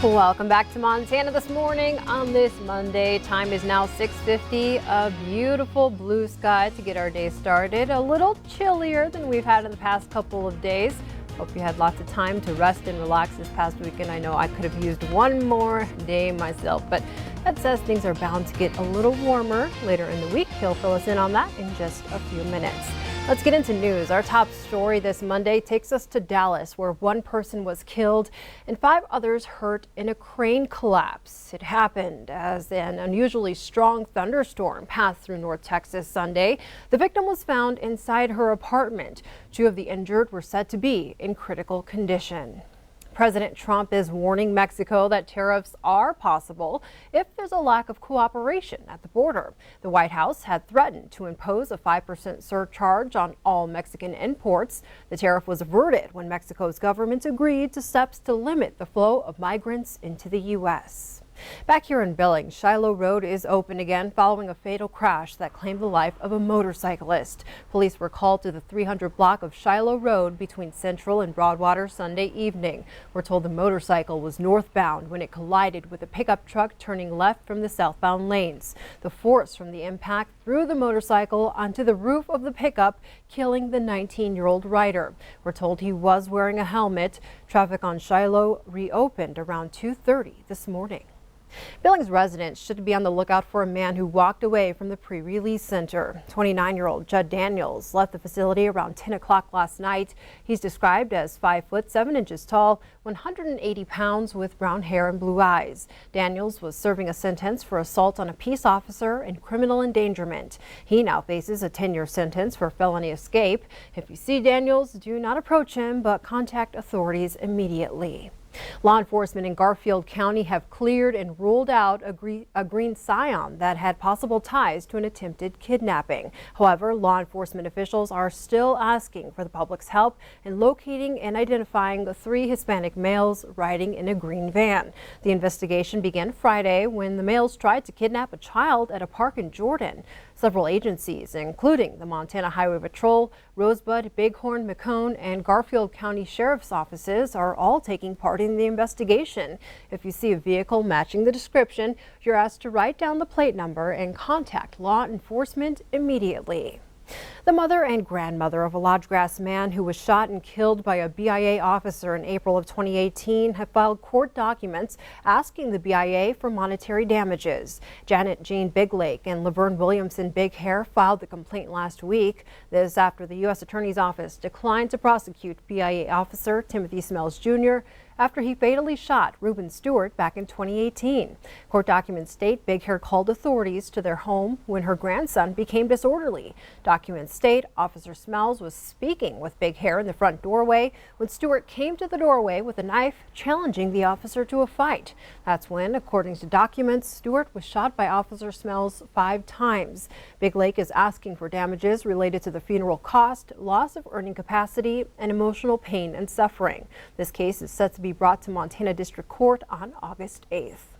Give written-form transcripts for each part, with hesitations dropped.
Welcome back to Montana this morning on this Monday. Time is now 6:50. A beautiful blue sky to get our day started. A little chillier than we've had in the past couple of days. Hope you had lots of time to rest and relax this past weekend. I know I could have used one more day myself, but that says things are bound to get a little warmer later in the week. He'll fill us in on that in just a few minutes. Let's get into news. Our top story this Monday takes us to Dallas, where one person was killed and 5 others hurt in a crane collapse. It happened as an unusually strong thunderstorm passed through North Texas Sunday. The victim was found inside her apartment. 2 of the injured were said to be in critical condition. President Trump is warning Mexico that tariffs are possible if there's a lack of cooperation at the border. The White House had threatened to impose a 5% surcharge on all Mexican imports. The tariff was averted when Mexico's government agreed to steps to limit the flow of migrants into the U.S. Back here in Billings, Shiloh Road is open again following a fatal crash that claimed the life of a motorcyclist. Police were called to the 300 block of Shiloh Road between Central and Broadwater Sunday evening. We're told the motorcycle was northbound when it collided with a pickup truck turning left from the southbound lanes. The force from the impact threw the motorcycle onto the roof of the pickup, killing the 19-year-old rider. We're told he was wearing a helmet. Traffic on Shiloh reopened around 2:30 this morning. Billings residents should be on the lookout for a man who walked away from the pre-release center. 29-year-old Judd Daniels left the facility around 10 o'clock last night. He's described as 5 foot 7 inches tall, 180 pounds with brown hair and blue eyes. Daniels was serving a sentence for assault on a peace officer and criminal endangerment. He now faces a 10-year sentence for felony escape. If you see Daniels, do not approach him, but contact authorities immediately. Law enforcement in Garfield County have cleared and ruled out a green Scion that had possible ties to an attempted kidnapping. However, law enforcement officials are still asking for the public's help in locating and identifying the 3 Hispanic males riding in a green van. The investigation began Friday when the males tried to kidnap a child at a park in Jordan. Several agencies, including the Montana Highway Patrol, Rosebud, Bighorn, Macomb, and Garfield County Sheriff's offices, are all taking part in the investigation. If you see a vehicle matching the description, you're asked to write down the plate number and contact law enforcement immediately. The mother and grandmother of a Lodge Grass man who was shot and killed by a BIA officer in April of 2018 have filed court documents asking the BIA for monetary damages. Janet Jean Biglake and Laverne Williamson Big Hair filed the complaint last week. This after the U.S. Attorney's Office declined to prosecute BIA officer Timothy Smells Jr. after he fatally shot Reuben Stewart back in 2018. Court documents state Big Hair called authorities to their home when her grandson became disorderly. Documents state Officer Smells was speaking with Big Hair in the front doorway when Stewart came to the doorway with a knife, challenging the officer to a fight. That's when, according to documents, Stewart was shot by Officer Smells 5 times. Big Lake is asking for damages related to the funeral cost, loss of earning capacity, and emotional pain and suffering. This case is set to be brought to Montana District Court on August 8th.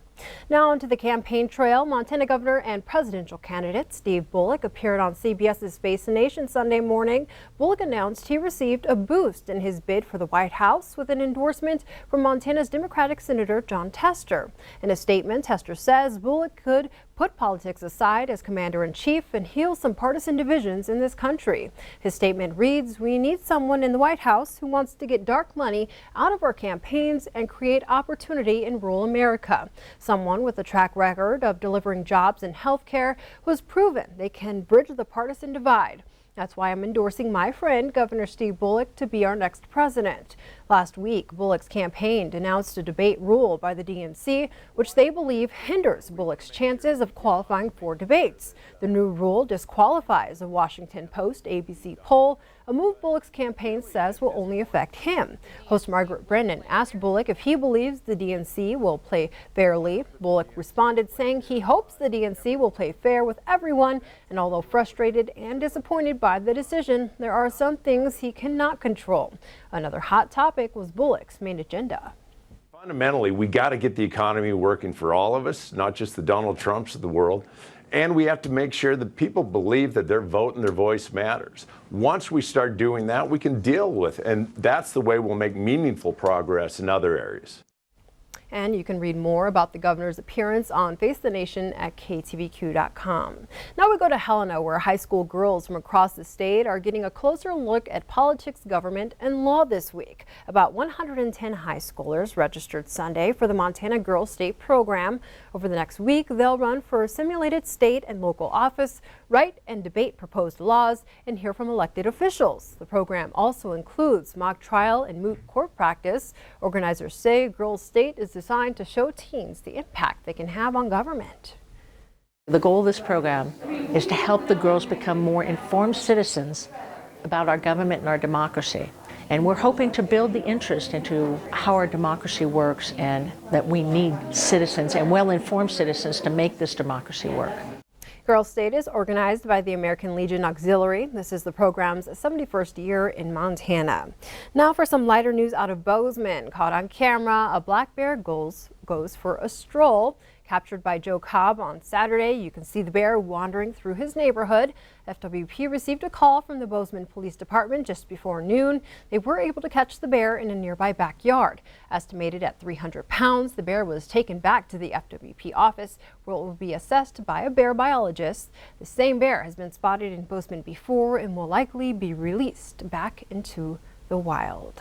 Now onto the campaign trail. Montana governor and presidential candidate Steve Bullock appeared on CBS's Face the Nation Sunday morning. Bullock announced he received a boost in his bid for the White House with an endorsement from Montana's Democratic Senator Jon Tester. In a statement, Tester says Bullock could put politics aside as commander-in-chief and heal some partisan divisions in this country. His statement reads, "We need someone in the White House who wants to get dark money out of our campaigns and create opportunity in rural America. Someone with a track record of delivering jobs and health care who has proven they can bridge the partisan divide. That's why I'm endorsing my friend, Governor Steve Bullock, to be our next president." Last week, Bullock's campaign denounced a debate rule by the DNC, which they believe hinders Bullock's chances of qualifying for debates. The new rule disqualifies a Washington Post ABC poll, a move Bullock's campaign says will only affect him. Host Margaret Brennan asked Bullock if he believes the DNC will play fairly. Bullock responded saying he hopes the DNC will play fair with everyone, and although frustrated and disappointed by the decision, there are some things he cannot control. Another hot topic was Bullock's main agenda. Fundamentally, we got to get the economy working for all of us, not just the Donald Trumps of the world. And we have to make sure that people believe that their vote and their voice matters. Once we start doing that, we can deal with it. And that's the way we'll make meaningful progress in other areas. And you can read more about the governor's appearance on Face the Nation at ktvq.com. Now we go to Helena, where high school girls from across the state are getting a closer look at politics, government, and law this week. About 110 high schoolers registered Sunday for the Montana Girls State program. Over the next week, they'll run for a simulated state and local office, write and debate proposed laws, and hear from elected officials. The program also includes mock trial and moot court practice. Organizers say Girls State is designed to show teens the impact they can have on government. The goal of this program is to help the girls become more informed citizens about our government and our democracy. And we're hoping to build the interest into how our democracy works and that we need citizens and well-informed citizens to make this democracy work. Girls State is organized by the American Legion Auxiliary. This is the program's 71st year in Montana. Now for some lighter news out of Bozeman. Caught on camera, a black bear goes for a stroll. Captured by Joe Cobb on Saturday, you can see the bear wandering through his neighborhood. FWP received a call from the Bozeman Police Department just before noon. They were able to catch the bear in a nearby backyard. Estimated at 300 pounds, the bear was taken back to the FWP office where it will be assessed by a bear biologist. The same bear has been spotted in Bozeman before and will likely be released back into the wild.